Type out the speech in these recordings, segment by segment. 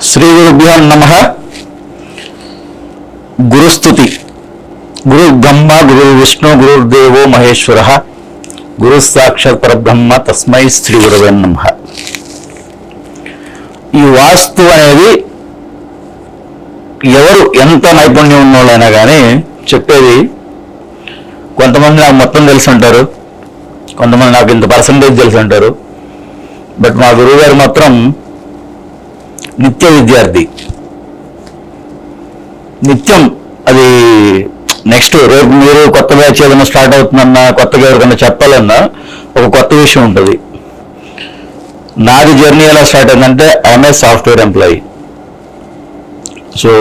శ్రీ గురుభ్యో నమః. గురుస్తుతి. గురు బ్రహ్మ గురు విష్ణు గురుర్దేవో మహేశ్వర గురు సాక్షాత్ పరబ్రహ్మ తస్మై శ్రీ గురవే నమః. ఈ వాస్తు అనేది ఎవరు ఎంత నైపుణ్యం ఉన్నోళ్ళైనా కానీ చెప్పేది. కొంతమంది నాకు మొత్తం తెలుసు అంటారు, కొంతమంది నాకు ఇంత పర్సంటేజ్ తెలుసు అంటారు. బట్ మా గురువు గారు మాత్రం నిత్య విద్యార్థి. నిత్యం అది నెక్స్ట్ రేపు మీరు కొత్త బ్యాచ్ ఏదైనా స్టార్ట్ అవుతుందన్నా, కొత్తగా ఎవరికైనా చెప్పాలన్నా ఒక కొత్త విషయం ఉంటుంది. నాది జర్నీ ఎలా స్టార్ట్ అయిందంటే I'm a software employee. So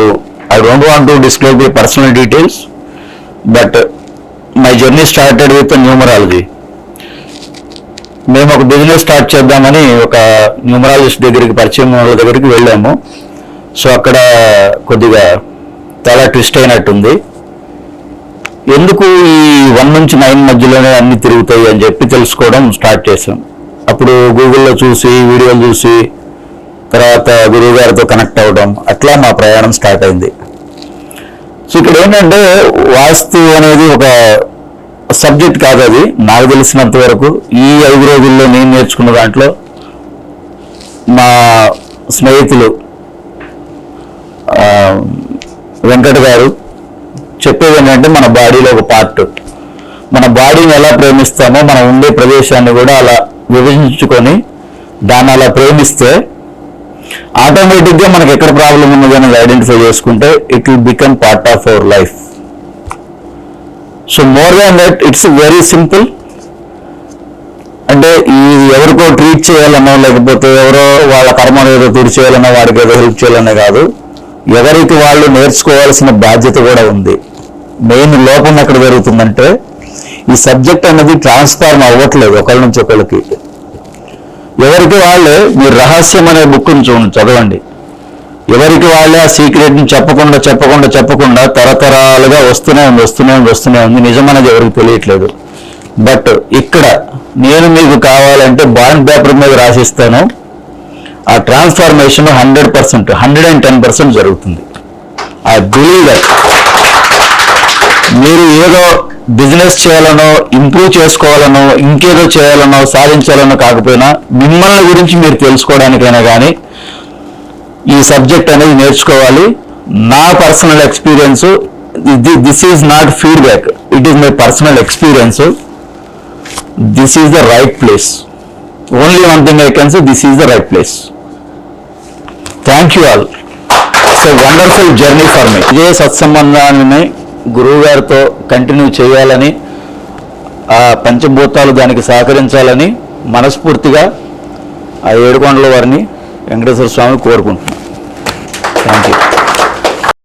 I don't want to disclose the personal details, but my journey started with numerology. మేము ఒక బిజినెస్ స్టార్ట్ చేద్దామని ఒక న్యూమరాలజిస్ట్ దగ్గరికి, పరిచయం వాళ్ళ దగ్గరికి వెళ్ళాము. సో అక్కడ కొద్దిగా చాలా ట్విస్ట్ అయినట్టుంది. ఎందుకు ఈ 1 నుంచి 9 మధ్యలోనే అన్ని తిరుగుతాయి అని చెప్పి తెలుసుకోవడం స్టార్ట్ చేశాం. అప్పుడు గూగుల్లో చూసి, వీడియోలు చూసి, తర్వాత గురువు గారితో కనెక్ట్ అవ్వడం, అట్లా మా ప్రయాణం స్టార్ట్ అయింది. సో ఇక్కడ ఏంటంటే వాస్తు అనేది ఒక సబ్జెక్ట్ కాదు. అది నాకు తెలిసినంత వరకు ఈ 5 రోజుల్లో నేను నేర్చుకున్న దాంట్లో మా స్నేహితులు వెంకట గారు చెప్పేది ఏంటంటే, మన బాడీలో ఒక పార్ట్, మన బాడీని ఎలా ప్రేమిస్తామో మనం ఉండే ప్రదేశాన్ని కూడా అలా విభజించుకొని దాన్ని అలా ప్రేమిస్తే ఆటోమేటిక్గా మనకి ఎక్కడ ప్రాబ్లం ఉన్నది అనేది ఐడెంటిఫై చేసుకుంటే it will become part of our life. So more than that it's very simple. అంటే ఈ ఎవరికో ట్రీట్ చేయాలనో, లేకపోతే ఎవరో వాళ్ళ కర్మను ఏదో తీర్చేయాలనో, వాడికి ఏదో హెల్ప్ చేయాలనే కాదు, ఎవరికి వాళ్ళు నేర్చుకోవాల్సిన బాధ్యత కూడా ఉంది. మెయిన్ లోపం ఎక్కడ జరుగుతుందంటే, ఈ సబ్జెక్ట్ అనేది ట్రాన్స్ఫార్మ్ అవ్వట్లేదు ఒకరి నుంచి ఒకరికి. ఎవరికి వాళ్ళే, మీరు రహస్యం అనే బుక్ని చదవండి. ఎవరికి వాళ్ళే ఆ సీక్రెట్ని చెప్పకుండా తరతరాలుగా వస్తూనే ఉంది. నిజమనేది ఎవరికి తెలియట్లేదు. బట్ ఇక్కడ నేను మీకు కావాలంటే బాండ్ పేపర్ మీద రాసిస్తాను. ఆ ట్రాన్స్ఫార్మేషన్ 100%, 110% జరుగుతుంది. I believe that. మీరు ఏదో బిజినెస్ చేయాలనో, ఇంప్రూవ్ చేసుకోవాలనో, ఇంకేదో చేయాలనో, సాధించాలనో కాకపోయినా, మిమ్మల్ని గురించి మీరు తెలుసుకోవడానికైనా కానీ ఈ సబ్జెక్ట్ అనేది నేర్చుకోవాలి. నా personal experience, this is not feedback, it is my personal experience. This is the right place. Only one thing I can say, this is the right place. Thank you all. It's a wonderful journey for me. ఇదే సత్సంబంధాన్ని గురువు గారితో continue చేయాలని, ఆ పంచభూతాలు దానికి సహకరించాలని మనస్ఫూర్తిగా ఆ ఏడుకొండల వారిని, వెంకటేశ్వర స్వామిని కోరుకుంటున్నాను. Thank you.